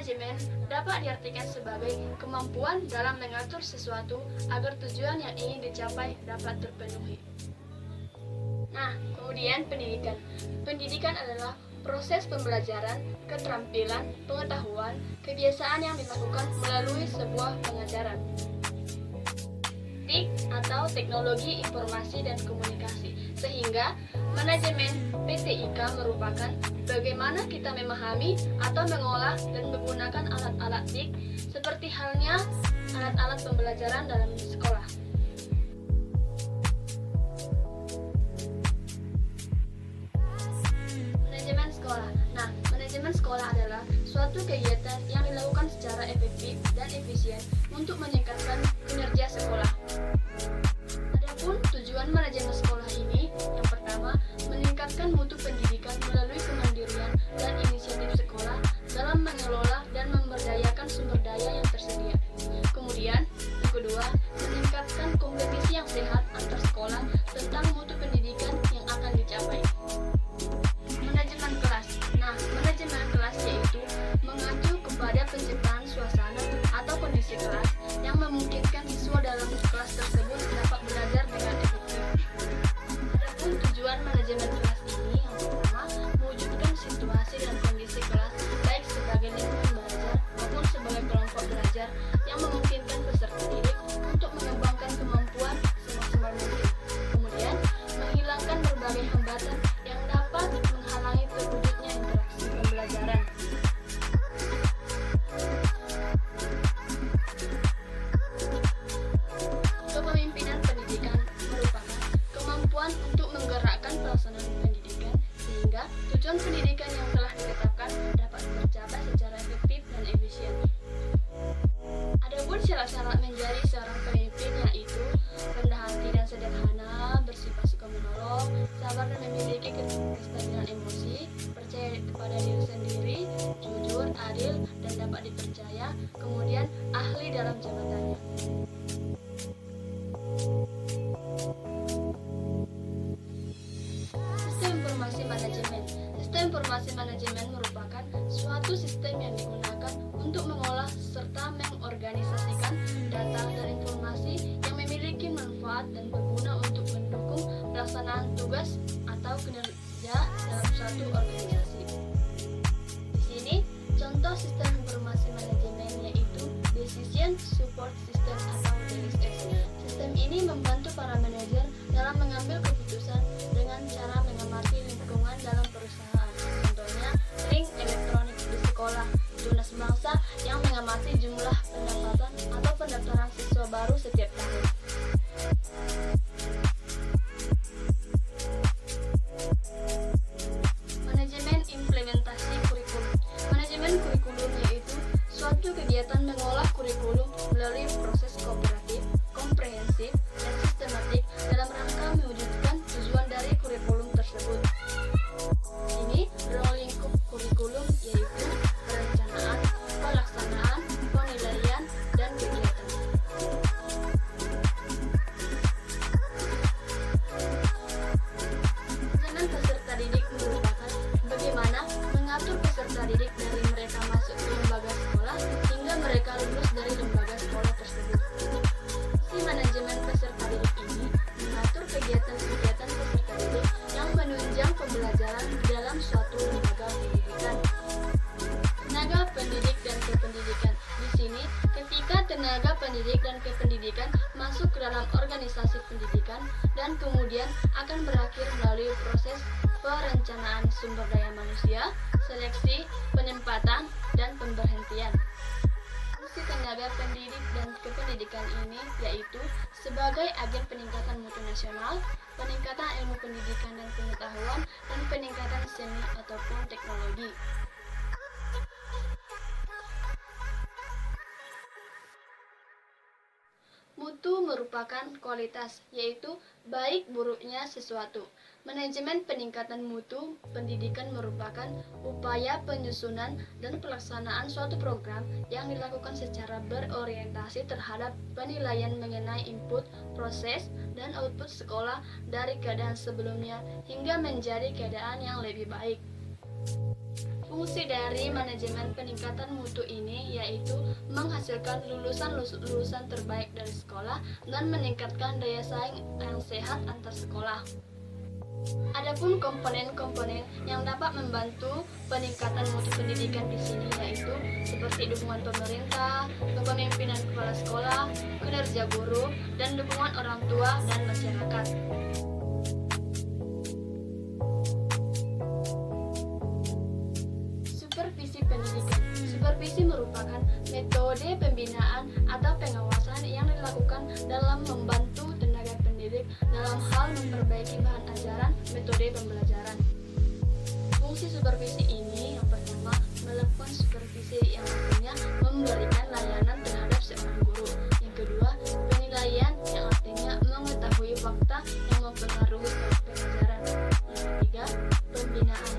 Manajemen dapat diartikan sebagai kemampuan dalam mengatur sesuatu agar tujuan yang ingin dicapai dapat terpenuhi. Nah, kemudian pendidikan. Pendidikan adalah proses pembelajaran, keterampilan, pengetahuan, kebiasaan yang dilakukan melalui sebuah pengajaran. TIK atau Teknologi Informasi dan Komunikasi. Sehingga manajemen PTIK merupakan bagaimana kita memahami atau mengolah dan menggunakan alat-alat TIK seperti halnya alat-alat pembelajaran dalam sekolah. Manajemen sekolah. Nah, manajemen sekolah adalah suatu kegiatan yang dilakukan secara efektif dan efisien untuk meningkatkan kinerja sekolah. Adapun tujuan manajemen sekolah ini, yang pertama, meningkatkan mutu pendidikan melalui kemandirian dan inisiatif sekolah dalam mengelola dan memberdayakan sumber daya yang tersedia. Kemudian, yang kedua, meningkatkan kompetisi yang sehat antar sekolah tentang mutu pendidikan yang akan dicapai. Manajemen kelas. Nah, manajemen kelas yaitu mengacu kepada penciptaan suasana atau kondisi kelas yang memungkinkan siswa dalam kelas tersebut dapat belajar dengan efektif. Adapun tujuan manajemen kelas ini, yang pertama, mewujudkan situasi dan kondisi kelas baik sebagai lingkungan belajar maupun sebagai kelompok belajar yang memungkinkan peserta didik untuk mengembangkan kemampuan semaksimal mungkin. Kemudian, menghilangkan berbagai hambatan yang dapat menghalangi terwujudnya interaksi pembelajaran. Kepemimpinan pendidikan merupakan kemampuan untuk menggerakkan pelaksanaan pendidikan sehingga tujuan pendidikan yang telah ditetapkan dapat tercapai secara efektif dan efisien. Adapun syarat-syarat menjadi seorang pemimpin yaitu rendah hati dan sederhana, bersifat suka menolong, sabar dan memiliki kestabilan emosi, percaya kepada diri sendiri, jujur, adil, dan dapat dipercaya, kemudian ahli dalam jabatannya. Sistem informasi manajemen. Sistem informasi manajemen merupakan suatu sistem yang digunakan untuk mengolah serta mengorganisasikan data dan informasi yang memiliki manfaat dan berguna untuk mendukung pelaksanaan tugas atau kinerja dalam suatu organisasi. Di sini contoh sistem informasi manajemen yaitu Decision Support System atau DSS. Sistem ini membantu para manajer dalam mengambil keputusan dengan cara mengamati lingkungan dalam perusahaan. Contohnya, ring elektronik di sekolah, Tunas Bangsa yang mengamati jumlah pendapatan atau pendaftaran siswa baru setiap tahun. Manajemen implementasi kurikulum. Manajemen kurikulum yaitu suatu kegiatan mengolah kurikulum melalui proses kooperatif, komprehensif, dan sistematik dalam rangka mewujudkan tujuan dari kurikulum tersebut. Ini ruang lingkup kurikulum yaitu perencanaan, pelaksanaan, penilaian, dan kegiatan. Rencana peserta didik merupakan bagaimana mengatur peserta didik dari mereka masuk ke lembaga sekolah hingga mereka lulus dari lembaga sekolah tersebut. Si manajemen peserta didik ini mengatur kegiatan-kegiatan peserta didik yang menunjang pembelajaran dalam suatu lembaga pendidikan. Tenaga pendidik dan kependidikan. Di sini, ketika tenaga pendidik dan kependidikan masuk ke dalam organisasi pendidikan dan kemudian akan berakhir melalui proses perencanaan sumber daya manusia, seleksi, penempatan, dan pemberhentian. Fungsi tenaga pendidik dan kependidikan ini yaitu sebagai agen peningkatan mutu nasional, peningkatan ilmu pendidikan dan pengetahuan, dan peningkatan seni ataupun teknologi. Mutu merupakan kualitas, yaitu baik buruknya sesuatu. Manajemen peningkatan mutu pendidikan merupakan upaya penyusunan dan pelaksanaan suatu program yang dilakukan secara berorientasi terhadap penilaian mengenai input, proses, dan output sekolah dari keadaan sebelumnya hingga menjadi keadaan yang lebih baik. Fungsi dari manajemen peningkatan mutu ini yaitu menghasilkan lulusan terbaik dari sekolah dan meningkatkan daya saing yang sehat antar sekolah. Adapun komponen-komponen yang dapat membantu peningkatan mutu pendidikan di sini yaitu seperti dukungan pemerintah, kepemimpinan kepala sekolah, kinerja guru, dan dukungan orang tua dan masyarakat. Supervisi pendidikan. Supervisi merupakan metode pembinaan atau pengawasan yang dilakukan dalam membantu tenaga pendidik dalam hal memperbaiki bahan ajaran, metode pembelajaran. Fungsi supervisi ini yang pertama melakukan supervisi yang artinya memberikan layanan terhadap seorang guru. Yang kedua, penilaian yang artinya mengetahui fakta yang mempengaruhi pengajaran. Yang ketiga, pembinaan